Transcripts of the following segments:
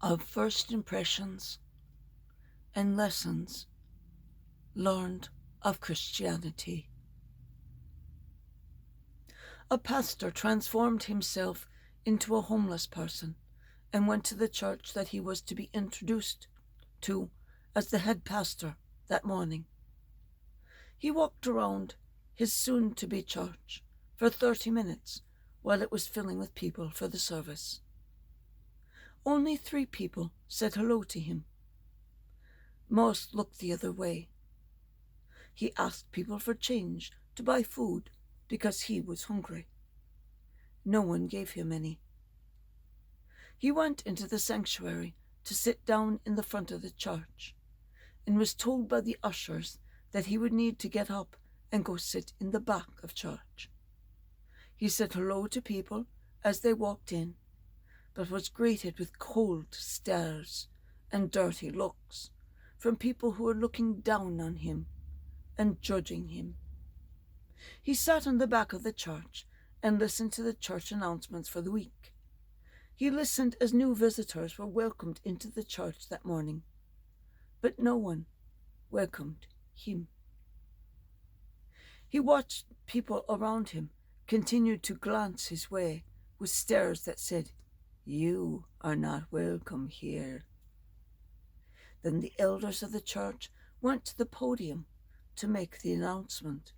of first impressions and lessons learned of Christianity. A pastor transformed himself into a homeless person and went to the church that he was to be introduced to as the head pastor that morning. He walked around his soon-to-be church for 30 minutes while it was filling with people for the service. Only 3 people said hello to him. Most looked the other way. He asked people for change to buy food because he was hungry. No one gave him any. He went into the sanctuary to sit down in the front of the church and was told by the ushers that he would need to get up and go sit in the back of church. He said hello to people as they walked in, but was greeted with cold stares and dirty looks from people who were looking down on him and judging him. He sat in the back of the church and listened to the church announcements for the week. He listened as new visitors were welcomed into the church that morning, but no one welcomed him. He watched people around him continue to glance his way with stares that said, "You are not welcome here." Then the elders of the church went to the podium to make the announcement.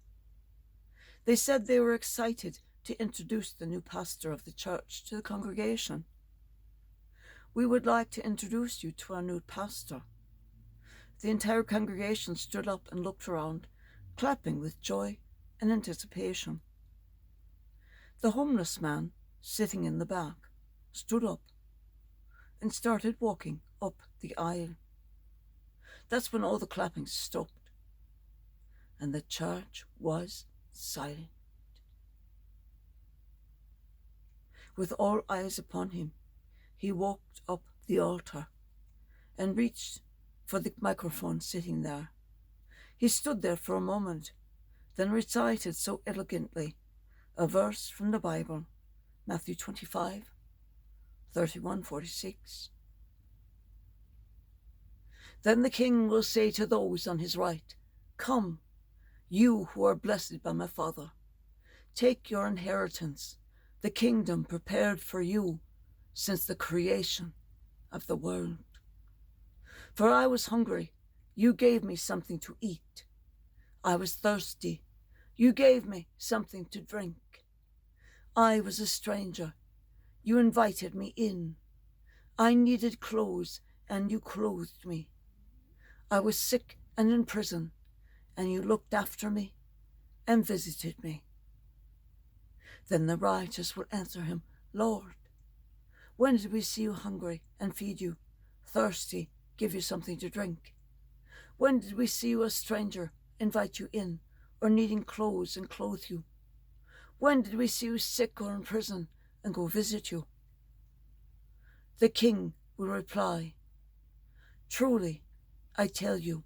They said they were excited to introduce the new pastor of the church to the congregation. "We would like to introduce you to our new pastor." The entire congregation stood up and looked around, clapping with joy and anticipation. The homeless man, sitting in the back, stood up and started walking up the aisle. That's when all the clapping stopped, and the church was silent. With all eyes upon him, he walked up the altar and reached for the microphone sitting there. He stood there for a moment, then recited so elegantly a verse from the Bible, Matthew 25, 31-46. "Then the king will say to those on his right, 'Come, you who are blessed by my Father, take your inheritance, the kingdom prepared for you since the creation of the world. For I was hungry, you gave me something to eat. I was thirsty, you gave me something to drink. I was a stranger, you invited me in. I needed clothes, and you clothed me. I was sick and in prison, and you looked after me and visited me.' Then the righteous will answer him, 'Lord, when did we see you hungry and feed you, thirsty, give you something to drink? When did we see you a stranger, invite you in, or needing clothes and clothe you? When did we see you sick or in prison and go visit you?' The king will reply, 'Truly, I tell you,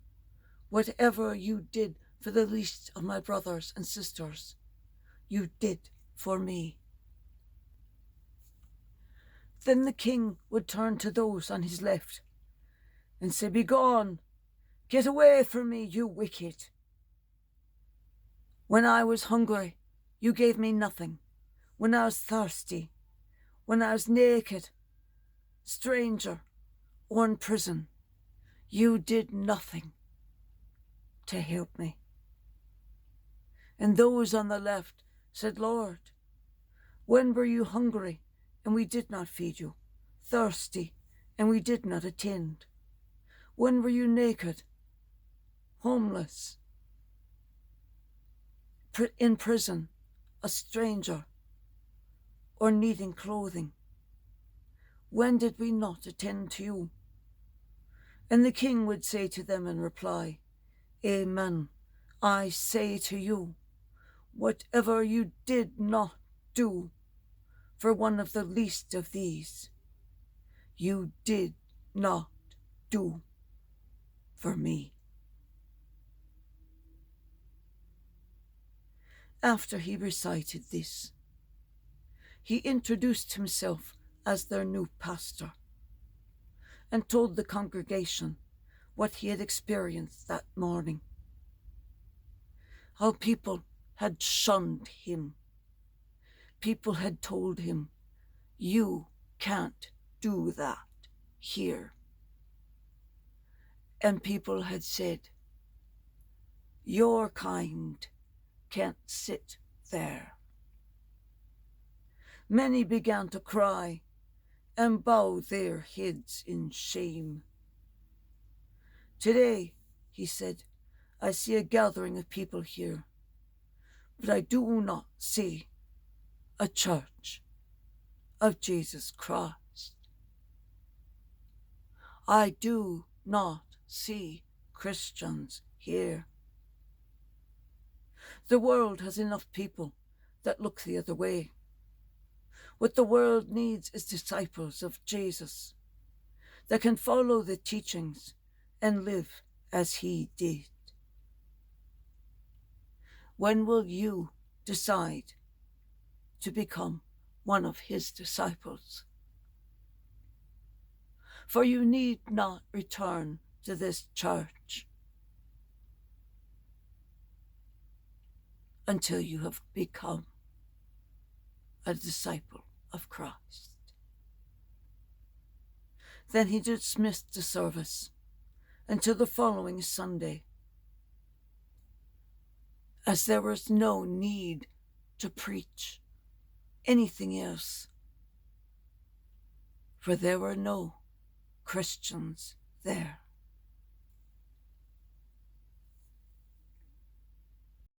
whatever you did for the least of my brothers and sisters, you did for me.' Then the king would turn to those on his left and say, 'Begone, get away from me, you wicked. When I was hungry, you gave me nothing. When I was thirsty, when I was naked, stranger, or in prison, you did nothing to help me.' And those on the left said, 'Lord, when were you hungry and we did not feed you, thirsty and we did not attend? When were you naked, homeless, in prison, a stranger, or needing clothing? When did we not attend to you?' And the king would say to them in reply, 'Amen, I say to you, whatever you did not do for one of the least of these, you did not do for me.'" After he recited this, he introduced himself as their new pastor. and told the congregation what he had experienced that morning. How people had shunned him. People had told him, "You can't do that here." And people had said, "Your kind can't sit there." Many began to cry and bow their heads in shame. "Today," he said, "I see a gathering of people here, but I do not see a church of Jesus Christ. I do not see Christians here. The world has enough people that look the other way. What the world needs is disciples of Jesus that can follow the teachings and live as he did." When will you decide to become one of his disciples? For you need not return to this church until you have become a disciple of Christ. Then he dismissed the service until the following Sunday, as there was no need to preach anything else, for there were no Christians there.